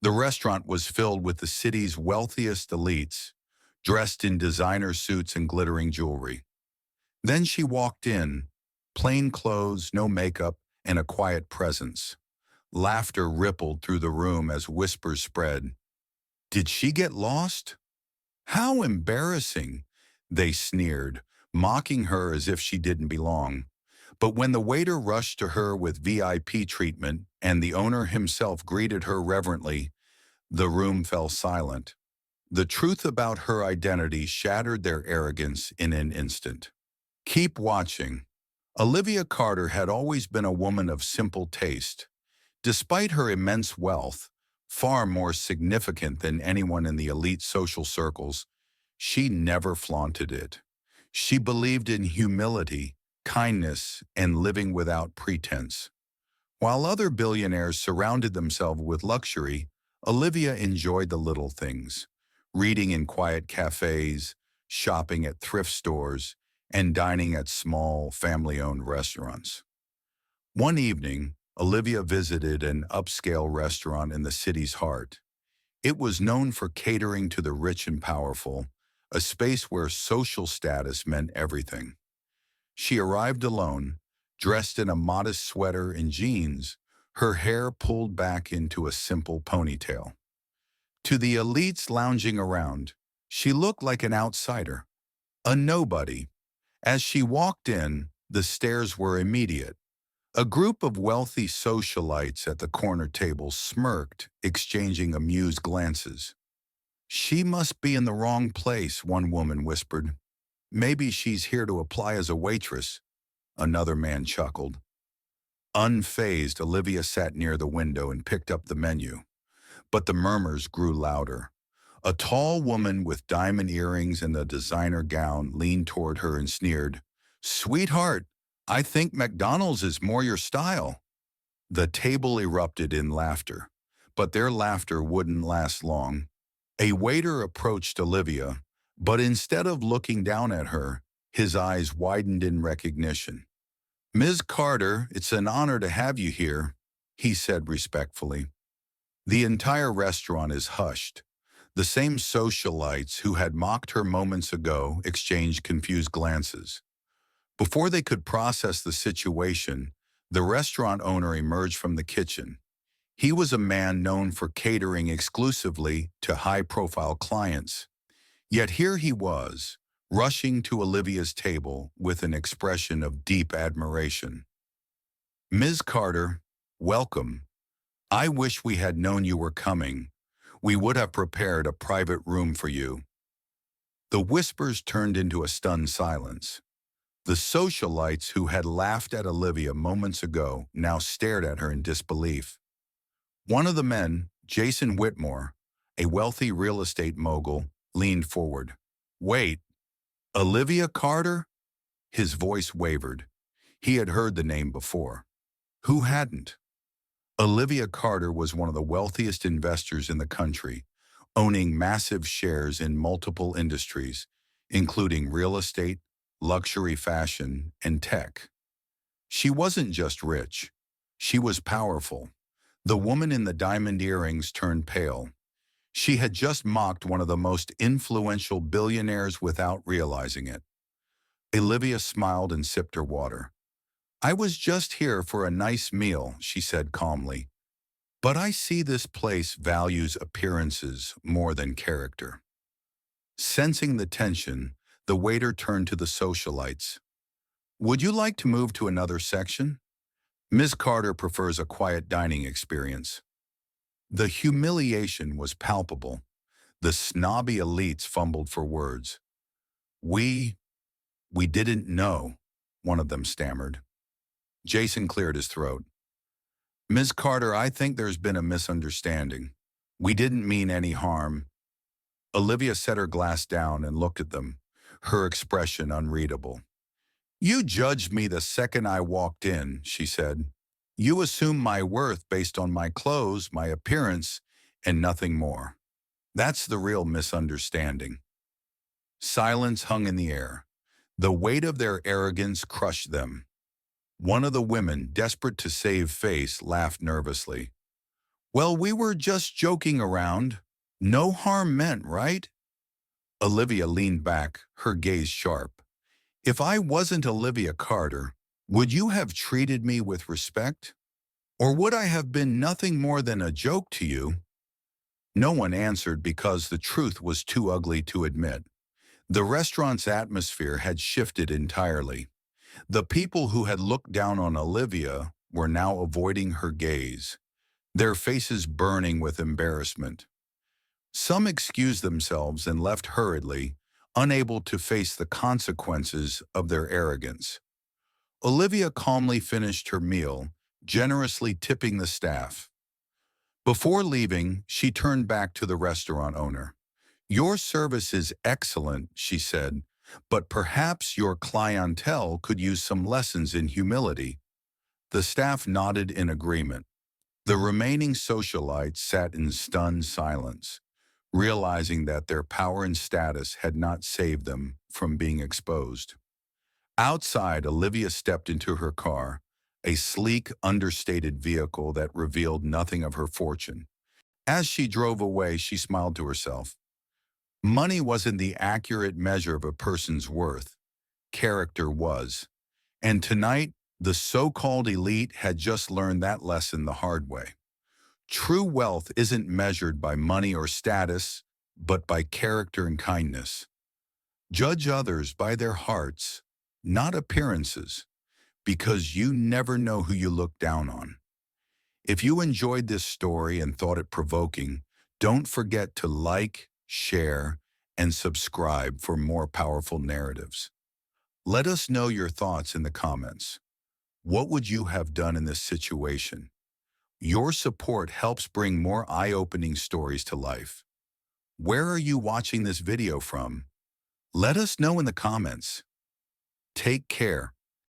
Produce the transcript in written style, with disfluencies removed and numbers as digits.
The restaurant was filled with the city's wealthiest elites, dressed in designer suits and glittering jewelry. Then she walked in, plain clothes, no makeup, and a quiet presence. Laughter rippled through the room as whispers spread. Did she get lost? How embarrassing, they sneered, mocking her as if she didn't belong. But when the waiter rushed to her with VIP treatment and the owner himself greeted her reverently, the room fell silent. The truth about her identity shattered their arrogance in an instant. Keep watching. Olivia Carter had always been a woman of simple taste. Despite her immense wealth, far more significant than anyone in the elite social circles, she never flaunted it. She believed in humility, kindness, and living without pretense. While other billionaires surrounded themselves with luxury, Olivia enjoyed the little things, reading in quiet cafes, shopping at thrift stores, and dining at small, family-owned restaurants. One evening, Olivia visited an upscale restaurant in the city's heart. It was known for catering to the rich and powerful, a space where social status meant everything. She arrived alone, dressed in a modest sweater and jeans, her hair pulled back into a simple ponytail. To the elites lounging around, she looked like an outsider, a nobody. As she walked in, the stares were immediate. A group of wealthy socialites at the corner table smirked, exchanging amused glances. She must be in the wrong place, one woman whispered. Maybe she's here to apply as a waitress, another man chuckled. Unfazed, Olivia sat near the window and picked up the menu. But the murmurs grew louder. A tall woman with diamond earrings and a designer gown leaned toward her and sneered, "Sweetheart, I think McDonald's is more your style." The table erupted in laughter, but their laughter wouldn't last long. A waiter approached Olivia, but instead of looking down at her, his eyes widened in recognition. "Ms. Carter, it's an honor to have you here," he said respectfully. The entire restaurant is hushed. The same socialites who had mocked her moments ago exchanged confused glances. Before they could process the situation, the restaurant owner emerged from the kitchen. He was a man known for catering exclusively to high-profile clients. Yet here he was, rushing to Olivia's table with an expression of deep admiration. "Ms. Carter, welcome. I wish we had known you were coming. We would have prepared a private room for you." The whispers turned into a stunned silence. The socialites who had laughed at Olivia moments ago now stared at her in disbelief. One of the men, Jason Whitmore, a wealthy real estate mogul, leaned forward. "Wait, Olivia Carter?" His voice wavered. He had heard the name before. Who hadn't? Olivia Carter was one of the wealthiest investors in the country, owning massive shares in multiple industries, including real estate, luxury fashion, and tech. She wasn't just rich. She was powerful. The woman in the diamond earrings turned pale. She had just mocked one of the most influential billionaires without realizing it. Olivia smiled and sipped her water. "I was just here for a nice meal," she said calmly. "But I see this place values appearances more than character." Sensing the tension, the waiter turned to the socialites. "Would you like to move to another section? Ms. Carter prefers a quiet dining experience." The humiliation was palpable. The snobby elites fumbled for words. We didn't know," one of them stammered. Jason cleared his throat. "Ms. Carter, I think there's been a misunderstanding. We didn't mean any harm." Olivia set her glass down and looked at them, her expression unreadable. "You judged me the second I walked in," she said. "You assumed my worth based on my clothes, my appearance, and nothing more. That's the real misunderstanding." Silence hung in the air. The weight of their arrogance crushed them. One of the women, desperate to save face, laughed nervously. Well, we were just joking around. No harm meant, right? Olivia leaned back, her gaze sharp. If I wasn't Olivia Carter, would you have treated me with respect? Or would I have been nothing more than a joke to you? No one answered because the truth was too ugly to admit. The restaurant's atmosphere had shifted entirely. The people who had looked down on Olivia were now avoiding her gaze, their faces burning with embarrassment. Some excused themselves and left hurriedly, unable to face the consequences of their arrogance. Olivia calmly finished her meal, generously tipping the staff. Before leaving, she turned back to the restaurant owner. "Your service is excellent," she said, "but perhaps your clientele could use some lessons in humility." The staff nodded in agreement. The remaining socialites sat in stunned silence, realizing that their power and status had not saved them from being exposed. Outside, Olivia stepped into her car, a sleek, understated vehicle that revealed nothing of her fortune. As she drove away, she smiled to herself. Money wasn't the accurate measure of a person's worth. Character was. And tonight, the so-called elite had just learned that lesson the hard way. True wealth isn't measured by money or status, but by character and kindness. Judge others by their hearts, not appearances, because you never know who you look down on. If you enjoyed this story and thought it provoking, don't forget to like, share, and subscribe for more powerful narratives. Let us know your thoughts in the comments. What would you have done in this situation? Your support helps bring more eye-opening stories to life. Where are you watching this video from? Let us know in the comments. Take care.